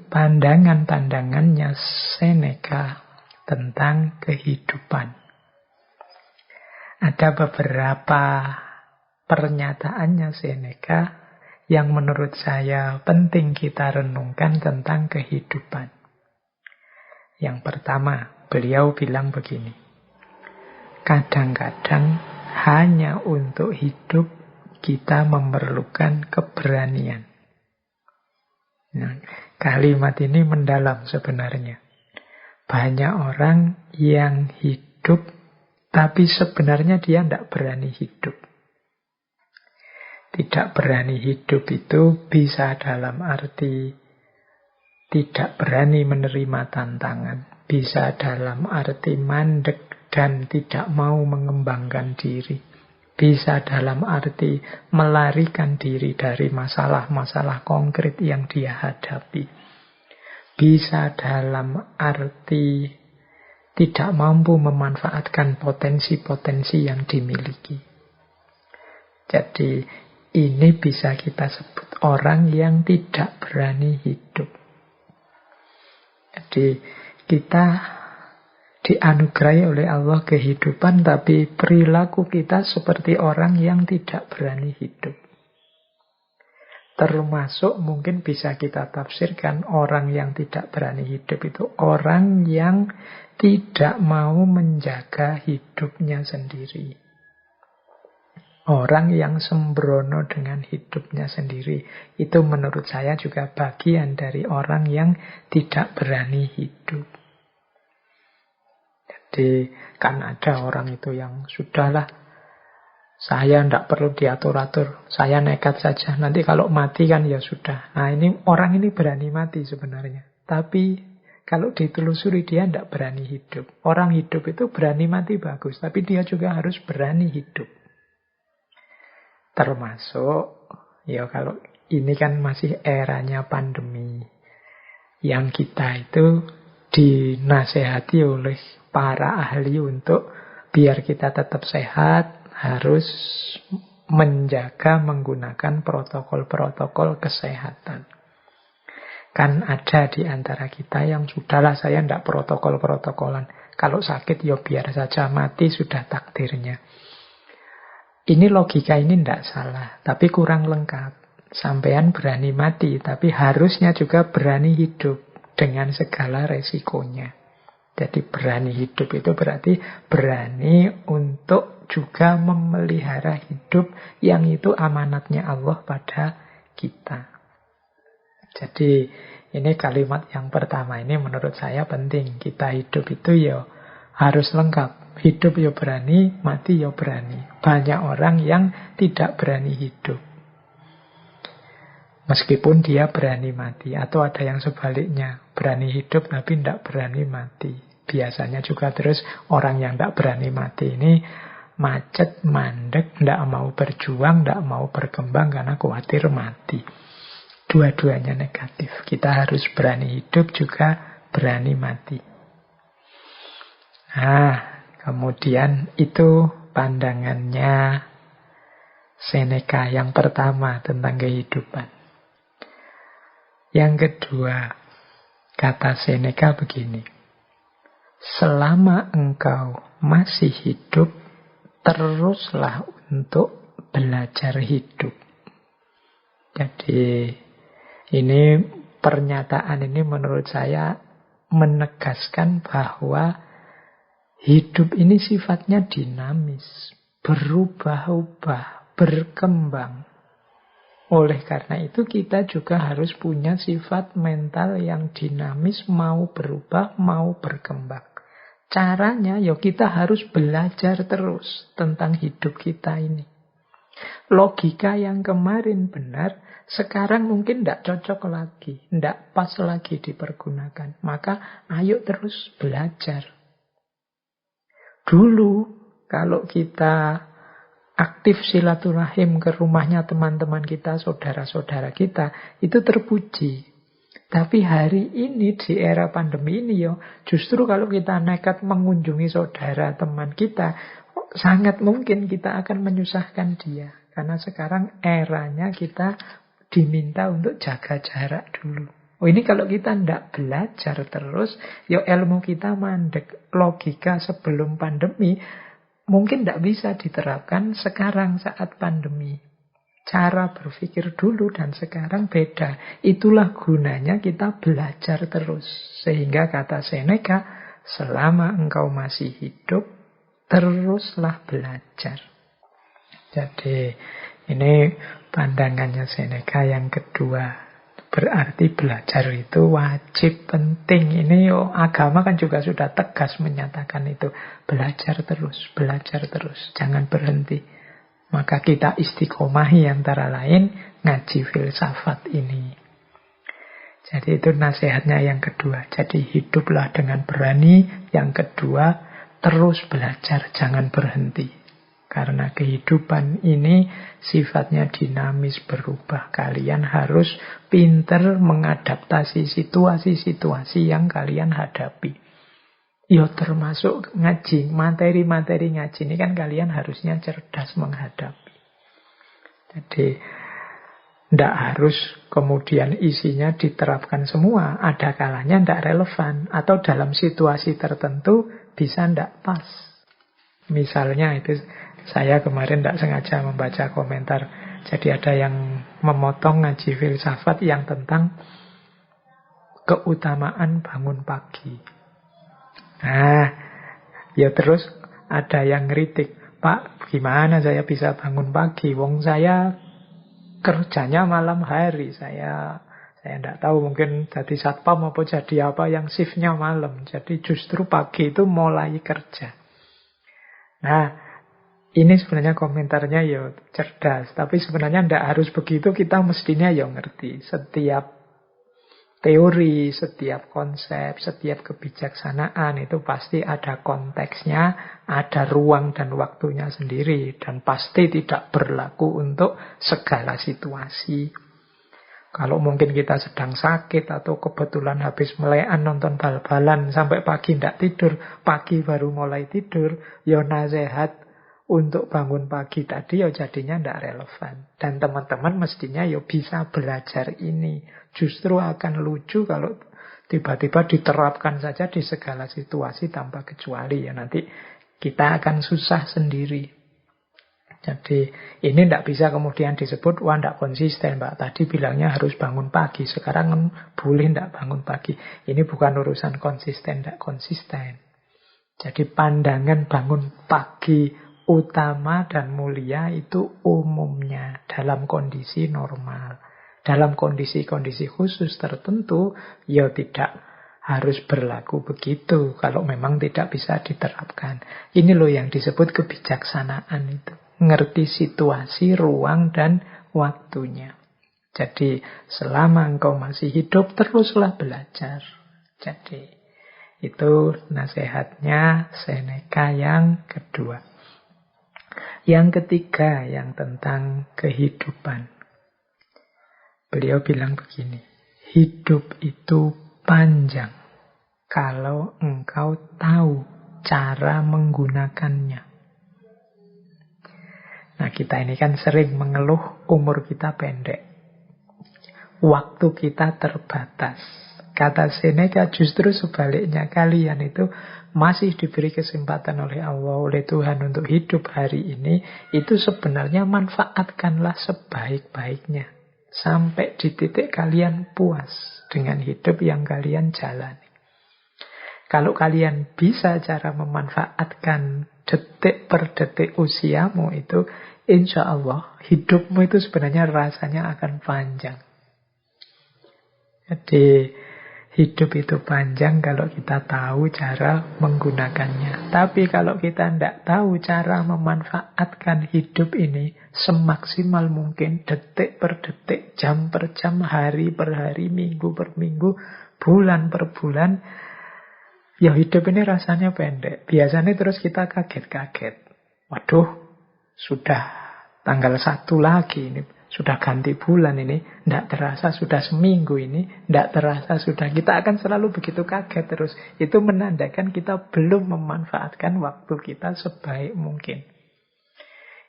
pandangan-pandangannya Seneca tentang kehidupan. Ada beberapa pernyataannya Seneca yang menurut saya penting kita renungkan tentang kehidupan. Yang pertama, beliau bilang begini, kadang-kadang hanya untuk hidup kita memerlukan keberanian. Nah, kalimat ini mendalam sebenarnya. Banyak orang yang hidup, tapi sebenarnya dia tidak berani hidup. Tidak berani hidup itu bisa dalam arti tidak berani menerima tantangan. Bisa dalam arti mandek dan tidak mau mengembangkan diri. Bisa dalam arti melarikan diri dari masalah-masalah konkret yang dia hadapi. Bisa dalam arti tidak mampu memanfaatkan potensi-potensi yang dimiliki. Jadi ini bisa kita sebut orang yang tidak berani hidup. Jadi kita dianugerahi oleh Allah kehidupan, tapi perilaku kita seperti orang yang tidak berani hidup. Termasuk mungkin bisa kita tafsirkan orang yang tidak berani hidup itu orang yang tidak mau menjaga hidupnya sendiri. Orang yang sembrono dengan hidupnya sendiri. Itu menurut saya juga bagian dari orang yang tidak berani hidup. Jadi kan ada orang itu yang sudahlah, saya tidak perlu diatur-atur, saya nekat saja. Nanti kalau mati kan ya sudah. Nah orang ini berani mati sebenarnya. Tapi kalau ditelusuri dia tidak berani hidup. Orang hidup itu berani mati bagus, tapi dia juga harus berani hidup. Termasuk, ya kalau ini kan masih eranya pandemi. Yang kita itu dinasehati oleh para ahli untuk biar kita tetap sehat, harus menjaga menggunakan protokol-protokol kesehatan. Kan ada di antara kita yang sudahlah saya tidak protokol-protokolan. Kalau sakit ya biar saja, mati sudah takdirnya. Ini logika ini tidak salah, tapi kurang lengkap. Sampean berani mati, tapi harusnya juga berani hidup dengan segala resikonya. Jadi berani hidup itu berarti berani untuk juga memelihara hidup yang itu amanatnya Allah pada kita. Jadi ini kalimat yang pertama ini menurut saya penting. Kita hidup itu ya harus lengkap. Hidup ya berani, mati ya berani. Banyak orang yang tidak berani hidup. Meskipun dia berani mati. Atau ada yang sebaliknya. Berani hidup tapi tidak berani mati. Biasanya juga terus orang yang tidak berani mati ini macet, mandek, tidak mau berjuang, tidak mau berkembang karena khawatir mati. Dua-duanya negatif. Kita harus berani hidup juga berani mati. Nah, kemudian itu pandangannya Seneca yang pertama tentang kehidupan. Yang kedua, kata Seneca begini. Selama engkau masih hidup, teruslah untuk belajar hidup. Jadi ini pernyataan ini menurut saya menegaskan bahwa hidup ini sifatnya dinamis, berubah-ubah, berkembang. Oleh karena itu kita juga harus punya sifat mental yang dinamis, mau berubah, mau berkembang. Caranya ya kita harus belajar terus tentang hidup kita ini. Logika yang kemarin benar, sekarang mungkin tidak cocok lagi, tidak pas lagi dipergunakan. Maka ayo terus belajar. Dulu kalau kita aktif silaturahim ke rumahnya teman-teman kita, saudara-saudara kita, itu terpuji. Tapi hari ini di era pandemi ini justru kalau kita nekat mengunjungi saudara teman kita, sangat mungkin kita akan menyusahkan dia. Karena sekarang eranya kita diminta untuk jaga jarak dulu. Oh ini kalau kita tidak belajar terus, ya ilmu kita mandek. Logika sebelum pandemi mungkin tidak bisa diterapkan sekarang saat pandemi. Cara berpikir dulu dan sekarang beda. Itulah gunanya kita belajar terus. Sehingga kata Seneca, selama engkau masih hidup, teruslah belajar. Jadi ini pandangannya Seneca yang kedua. Berarti belajar itu wajib, penting. Ini agama kan juga sudah tegas menyatakan itu. Belajar terus, jangan berhenti. Maka kita istiqomahi antara lain ngaji filsafat ini. Jadi itu nasihatnya yang kedua. Jadi hiduplah dengan berani. Yang kedua, terus belajar, jangan berhenti. Karena kehidupan ini sifatnya dinamis, berubah. Kalian harus pinter mengadaptasi situasi-situasi yang kalian hadapi. Ya termasuk ngaji, materi-materi ngaji ini kan kalian harusnya cerdas menghadapi. Jadi tidak harus kemudian isinya diterapkan semua. Ada kalanya tidak relevan. Atau dalam situasi tertentu bisa tidak pas. Misalnya itu saya kemarin tidak sengaja membaca komentar. Jadi ada yang memotong ngaji filsafat yang tentang keutamaan bangun pagi. Nah, ya terus ada yang ngeritik. Pak, gimana saya bisa bangun pagi? Wong saya kerjanya malam hari. Saya tidak tahu, mungkin jadi satpam apa jadi apa yang shiftnya malam. Jadi justru pagi itu mulai kerja. Nah, ini sebenarnya komentarnya ya cerdas. Tapi sebenarnya tidak harus begitu. Kita mestinya ya ngerti. Setiap teori, setiap konsep, setiap kebijaksanaan itu pasti ada konteksnya, ada ruang dan waktunya sendiri. Dan pasti tidak berlaku untuk segala situasi. Kalau mungkin kita sedang sakit atau kebetulan habis melekan nonton bal-balan sampai pagi tidak tidur, pagi baru mulai tidur, ya nasihat untuk bangun pagi tadi ya jadinya tidak relevan. Dan teman-teman mestinya ya bisa belajar ini. Justru akan lucu kalau tiba-tiba diterapkan saja di segala situasi tanpa kecuali. Ya nanti kita akan susah sendiri. Jadi ini tidak bisa kemudian disebut, wah tidak konsisten Mbak. Tadi bilangnya harus bangun pagi, sekarang boleh tidak bangun pagi. Ini bukan urusan konsisten, tidak konsisten. Jadi pandangan bangun pagi utama dan mulia itu umumnya dalam kondisi normal. Dalam kondisi-kondisi khusus tertentu, ya tidak harus berlaku begitu kalau memang tidak bisa diterapkan. Ini loh yang disebut kebijaksanaan itu. Ngerti situasi, ruang, dan waktunya. Jadi selama engkau masih hidup, teruslah belajar. Jadi itu nasihatnya Seneca yang kedua. Yang ketiga, yang tentang kehidupan. Beliau bilang begini, hidup itu panjang kalau engkau tahu cara menggunakannya. Nah, kita ini kan sering mengeluh umur kita pendek. Waktu kita terbatas. Kata Seneca justru sebaliknya, kalian itu masih diberi kesempatan oleh Allah, oleh Tuhan untuk hidup hari ini. Itu sebenarnya manfaatkanlah sebaik-baiknya. Sampai di titik kalian puas dengan hidup yang kalian jalani. Kalau kalian bisa cara memanfaatkan detik per detik usiamu itu, insya Allah hidupmu itu sebenarnya rasanya akan panjang. Jadi hidup itu panjang kalau kita tahu cara menggunakannya. Tapi kalau kita tidak tahu cara memanfaatkan hidup ini semaksimal mungkin, detik per detik, jam per jam, hari per hari, minggu per minggu, bulan per bulan, ya hidup ini rasanya pendek. Biasanya terus kita kaget-kaget. Waduh, sudah tanggal 1 lagi ini. Sudah ganti bulan ini. Tidak terasa sudah seminggu ini. Tidak terasa sudah. Kita akan selalu begitu kaget terus. Itu menandakan kita belum memanfaatkan waktu kita sebaik mungkin.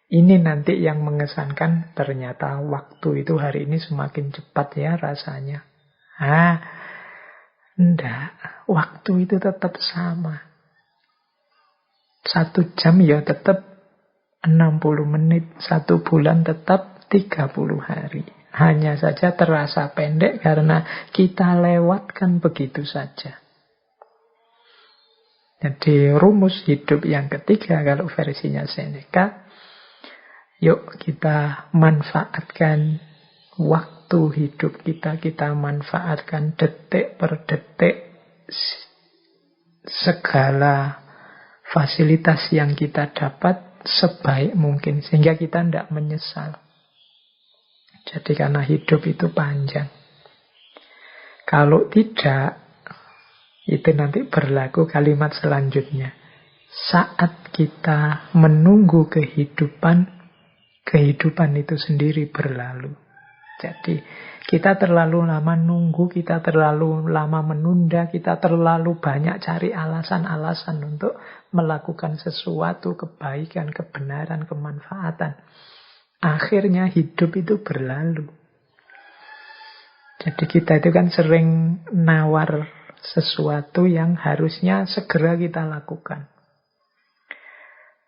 Ini nanti yang mengesankan ternyata waktu itu hari ini semakin cepat ya rasanya. Enggak. Waktu itu tetap sama. 1 jam ya tetap 60 menit. 1 bulan tetap 30 hari. Hanya saja terasa pendek karena kita lewatkan begitu saja. Jadi rumus hidup yang ketiga kalau versinya Seneca, yuk kita manfaatkan waktu hidup kita, kita manfaatkan detik per detik segala fasilitas yang kita dapat sebaik mungkin sehingga kita tidak menyesal. Jadi karena hidup itu panjang. Kalau tidak, itu nanti berlaku kalimat selanjutnya. Saat kita menunggu kehidupan, kehidupan itu sendiri berlalu. Jadi kita terlalu lama nunggu, kita terlalu lama menunda, kita terlalu banyak cari alasan-alasan untuk melakukan sesuatu, kebaikan, kebenaran, kemanfaatan. Akhirnya hidup itu berlalu. Jadi kita itu kan sering nawar sesuatu yang harusnya segera kita lakukan.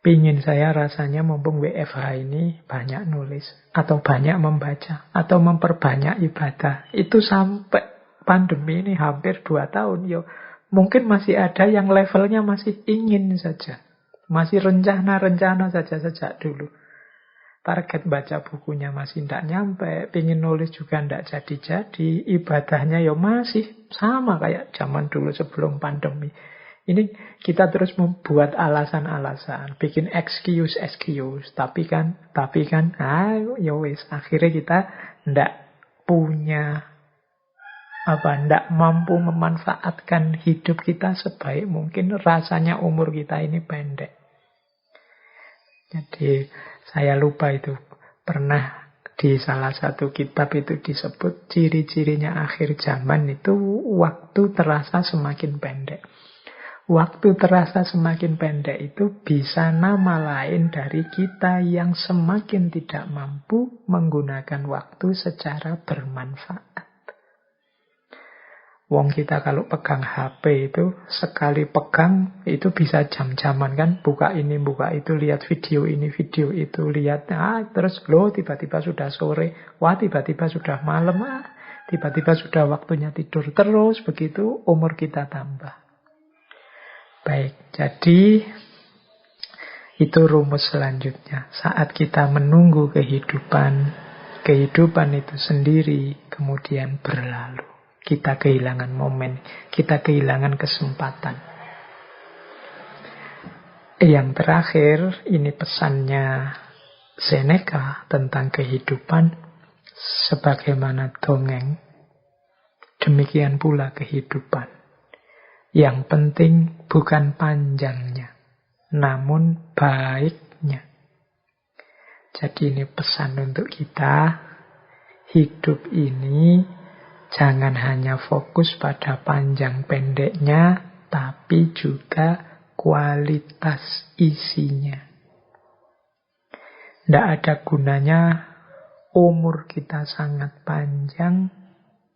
Pingin saya rasanya mumpung WFH ini banyak nulis, atau banyak membaca, atau memperbanyak ibadah. Itu sampai pandemi ini hampir 2 tahun. Yo, mungkin masih ada yang levelnya masih ingin saja. Masih rencana-rencana saja sejak dulu. Target baca bukunya masih tidak nyampe, pingin nulis juga tidak jadi-jadi, ibadahnya yo masih sama kayak zaman dulu sebelum pandemi. Ini kita terus membuat alasan-alasan, bikin excuse, tapi kan, ya wis, akhirnya kita ndak punya ndak mampu memanfaatkan hidup kita sebaik mungkin. Rasanya umur kita ini pendek. Jadi saya lupa itu pernah di salah satu kitab itu disebut ciri-cirinya akhir zaman itu waktu terasa semakin pendek. Waktu terasa semakin pendek itu bisa nama lain dari kita yang semakin tidak mampu menggunakan waktu secara bermanfaat. Wong kita kalau pegang HP itu, sekali pegang itu bisa jam-jaman kan. Buka ini, buka itu, lihat video ini, video itu, lihat. Terus tiba-tiba sudah sore. Wah, tiba-tiba sudah malam. Tiba-tiba sudah waktunya tidur. Terus begitu umur kita tambah. Baik, jadi itu rumus selanjutnya. Saat kita menunggu kehidupan, kehidupan itu sendiri kemudian berlalu. Kita kehilangan momen, kita kehilangan kesempatan. Yang terakhir, ini pesannya Seneca tentang kehidupan sebagaimana dongeng. Demikian pula kehidupan. Yang penting bukan panjangnya, namun baiknya. Jadi ini pesan untuk kita, hidup ini jangan hanya fokus pada panjang pendeknya, tapi juga kualitas isinya. Tidak ada gunanya umur kita sangat panjang,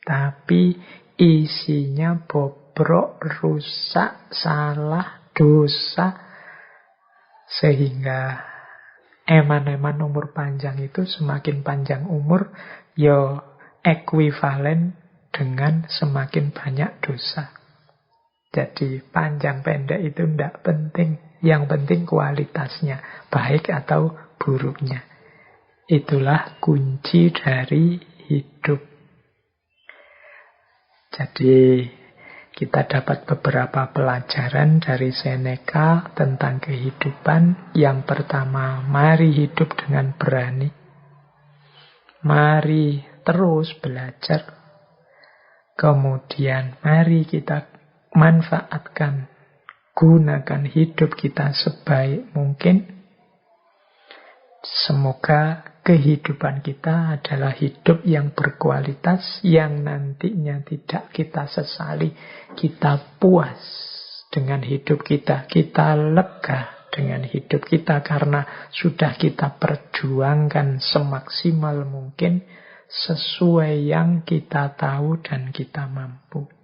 tapi isinya bobrok, rusak, salah, dosa. Sehingga eman-eman umur panjang itu semakin panjang umur, ya ekuivalen dengan semakin banyak dosa. Jadi panjang pendek itu tidak penting. Yang penting kualitasnya, baik atau buruknya. Itulah kunci dari hidup. Jadi kita dapat beberapa pelajaran dari Seneca tentang kehidupan. Yang pertama, mari hidup dengan berani. Mari terus belajar. Kemudian mari kita manfaatkan, gunakan hidup kita sebaik mungkin. Semoga kehidupan kita adalah hidup yang berkualitas, yang nantinya tidak kita sesali. Kita puas dengan hidup kita, kita lega dengan hidup kita karena sudah kita perjuangkan semaksimal mungkin sesuai yang kita tahu dan kita mampu.